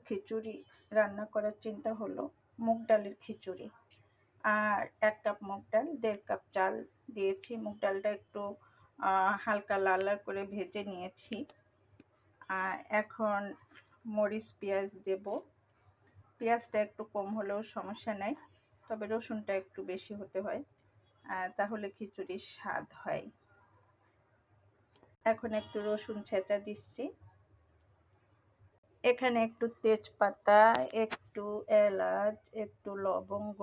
খিচুড়ি রান্না করার চিন্তা হলো মুগ ডালের খিচুড়ি। আর 1 কাপ মুগ ডাল, 1.5 কাপ চাল দিয়েছি। মুগ ডালটা একটু হালকা লাল লাল করে ভেজে নিয়েছি। এখন মরিচ পেঁয়াজ দেব। পেঁয়াজটা একটু কম হলেও সমস্যা নাই, তবে রসুনটা একটু বেশি হতে হয়, তাহলে খিচুড়ির স্বাদ হয়। এখন একটু রসুন ছেঁচা দিচ্ছি। এখানে একটু তেজপাতা, একটু এলাচ, একটু লবঙ্গ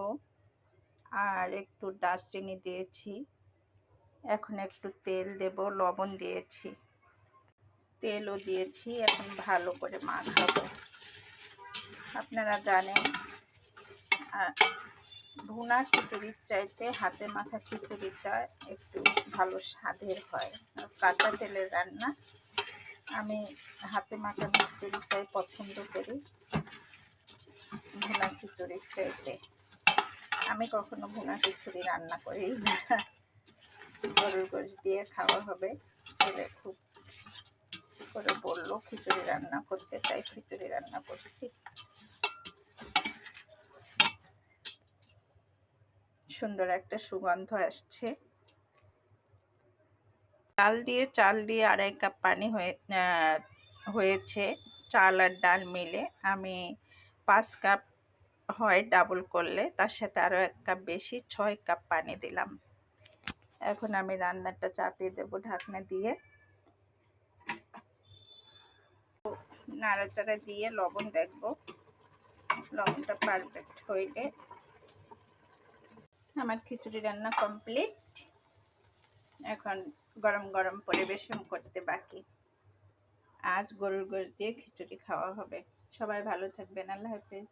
আর একটু দারচিনি দিয়েছি। এখন একটু তেল দেব, লবণ দিয়েছি, তেলও দিয়েছি। এখন ভালো করে মাখাবো। আপনারা জানেন ভুনা খিচুড়ির চাইতে হাতে মাখা খিচুড়িটা একটু ভালো স্বাদের হয়। কাঁচা তেলের রান্না, আমি হাতে মাখা খিচুড়িটাই পছন্দ করি ভুনা খিচুড়ির চাইতে। আমি কখনো ভুনা খিচুড়ি রান্না করি না। গরুর গোশত দিয়ে খাওয়া হবে, ছেলে খুব করে বললো খিচুড়ি রান্না করতে, তাই খিচুড়ি রান্না করছি। সুন্দর একটা সুগন্ধ আসছে। চাল দিয়ে 2.5 কাপ পানি হয়েছে। চাল আর ডাল মিলে আমি 5 কাপ হয় ডাবল করলে, তার সাথে আরও 1 কাপ বেশি 6 কাপ পানি দিলাম। এখন আমি রান্নাটা চাপিয়ে দেব ঢাকনা দিয়ে। নাড়াচাড়া দিয়ে লবণ দেখব, লবণটা পারফেক্ট হইলে আমার খিচুড়ি রান্না কমপ্লিট। এখন গরম গরম পরিবেশন করতে বাকি। আজ গরুর গোশত দিয়ে খিচুড়ি খাওয়া হবে। সবাই ভালো থাকবেন। আল্লাহ হাফেজ।